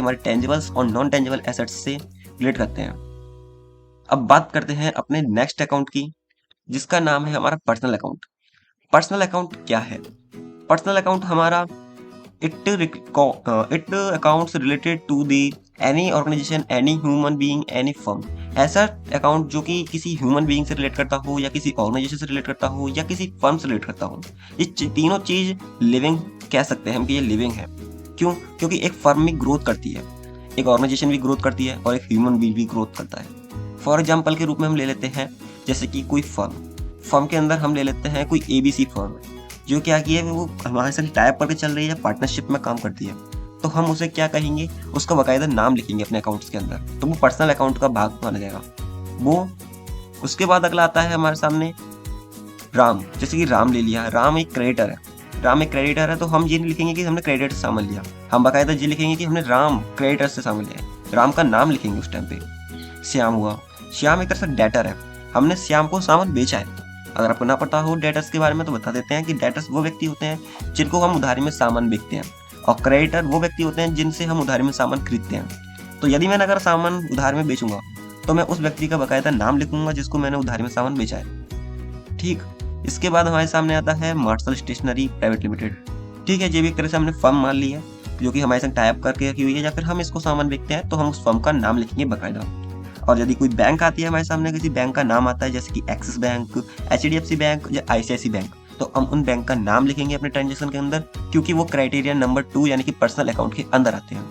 कि हमारे टेंजिबल्स और नॉन टेंजिबल एसेट्स से रिलेट करते हैं। अब बात करते हैं अपने नेक्स्ट अकाउंट की, जिसका नाम है हमारा पर्सनल अकाउंट। पर्सनल अकाउंट क्या है? पर्सनल अकाउंट हमारा it accounts related to the any organization, any human being, any firm। ऐसा अकाउंट जो कि किसी ह्यूमन बीइंग से रिलेट करता हो, या किसी ऑर्गेनाइजेशन से रिलेट करता हो, या किसी फर्म से रिलेट करता हो। ये तीनों चीज लिविंग कह सकते हैं हम कि ये लिविंग है। क्यों? क्योंकि एक फर्म भी ग्रोथ करती है, एक ऑर्गेनाइजेशन भी ग्रोथ करती है, और एक ह्यूमन बीइंग भी ग्रोथ करता है। फॉर एग्जाम्पल के रूप में हम ले लेते हैं जैसे कि कोई फर्म के अंदर हम ले लेते हैं कोई ABC फर्म जो क्या की है, वो हमारे साथ टाइप करके चल रही है, पार्टनरशिप में काम करती है। तो हम उसे क्या कहेंगे, उसका बाकायदा नाम लिखेंगे अपने अकाउंट्स के अंदर, तो वो पर्सनल अकाउंट का भाग माना जाएगा वो। उसके बाद अगला आता है हमारे सामने राम। जैसे कि राम ले लिया, राम एक क्रेडिटर है, तो हम ये नहीं लिखेंगे कि हमने क्रेडिटर से सामान लिया, हम बाकायदा ये लिखेंगे कि हमने राम क्रेडिटर से सामान लिया है, राम का नाम लिखेंगे उस टाइम पे। श्याम हुआ, श्याम एक तरह से डेटर है, हमने श्याम को सामान बेचा है। अगर आपको ना पता हो डेटर्स के बारे में तो बता देते हैं कि डेटर्स वो व्यक्ति होते हैं जिनको हम उधारी में सामान बेचते हैं, और क्रेडिटर वो व्यक्ति होते हैं जिनसे हम उधारी में सामान खरीदते हैं। तो यदि मैंने अगर सामान उधार में बेचूंगा तो मैं उस व्यक्ति का बाकायदा नाम लिखूंगा जिसको मैंने उधारी में सामान बेचा है। ठीक, इसके बाद हमारे सामने आता है मार्शल स्टेशनरी प्राइवेट लिमिटेड। ठीक है, ये भी एक तरह से हमने फर्म मान ली है जो कि हमारे साथ टाइप करके रखी हुई है, या फिर हम इसको सामान बेचते हैं तो हम उस फर्म का नाम लिखेंगे बाकायदा। और यदि कोई बैंक आती है हमारे सामने, किसी बैंक का नाम आता है जैसे कि एक्सिस बैंक, HDFC बैंक या ICICI बैंक, तो हम उन बैंक का नाम लिखेंगे अपने ट्रांजेक्शन के अंदर, क्योंकि वो क्राइटेरिया नंबर 2 यानी कि पर्सनल अकाउंट के अंदर आते हैं।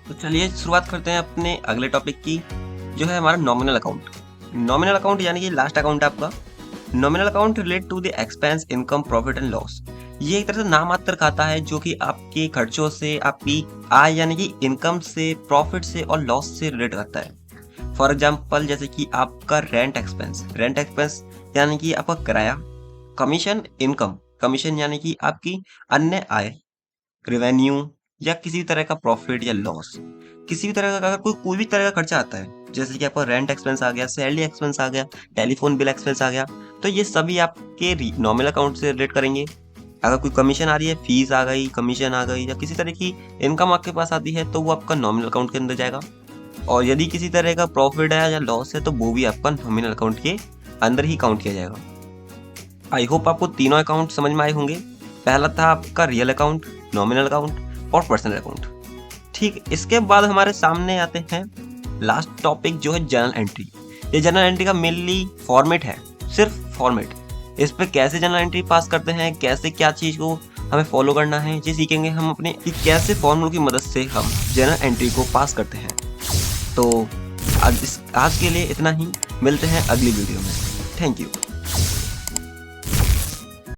तो चलिए शुरुआत करते हैं अपने अगले टॉपिक की, जो है हमारा नॉमिनल अकाउंट। नॉमिनल अकाउंट यानी कि लास्ट अकाउंट है आपका। Nominal account relate to the expense, income, profit and loss. ये एक तरह से नाम मात्र खाता है जो कि आपके खर्चों से, आपकी आय यानी कि इनकम से, प्रॉफिट से और लॉस से रिलेट करता है। फॉर एग्जाम्पल जैसे कि आपका रेंट एक्सपेंस यानी कि आपका किराया। कमीशन इनकम, कमीशन यानी कि आपकी अन्य आय, रेवेन्यू, या किसी भी तरह का प्रॉफिट या लॉस। किसी भी तरह का अगर कोई भी तरह का खर्चा आता है, जैसे कि आपका रेंट एक्सपेंस आ गया, सैलरी एक्सपेंस आ गया, टेलीफोन बिल एक्सपेंस आ गया, तो ये सभी आपके नॉमिनल अकाउंट से रिलेट करेंगे। अगर कोई कमीशन आ रही है, फीस आ गई, कमीशन आ गई, या किसी तरह की इनकम आपके पास आती है, तो वो आपका नॉमिनल अकाउंट के अंदर जाएगा। और यदि किसी तरह का प्रॉफिट है या लॉस है तो वो भी आपका नॉमिनल अकाउंट के अंदर ही काउंट किया जाएगा। आई होप आपको तीनों अकाउंट समझ में आए होंगे। पहला था आपका रियल अकाउंट, नॉमिनल अकाउंट और पर्सनल अकाउंट। ठीक, इसके बाद हमारे सामने आते हैं लास्ट टॉपिक जो है जर्नल एंट्री। ये जर्नल एंट्री का मेनली फॉर्मेट है, सिर्फ फॉर्मेट। इस पे कैसे जर्नल एंट्री पास करते हैं, कैसे क्या चीज़ को हमें फॉलो करना है, ये सीखेंगे हम अपने कि कैसे फॉर्मूलों की मदद से हम जर्नल एंट्री को पास करते हैं। तो आज के लिए इतना ही, मिलते हैं अगली वीडियो में। Thank you.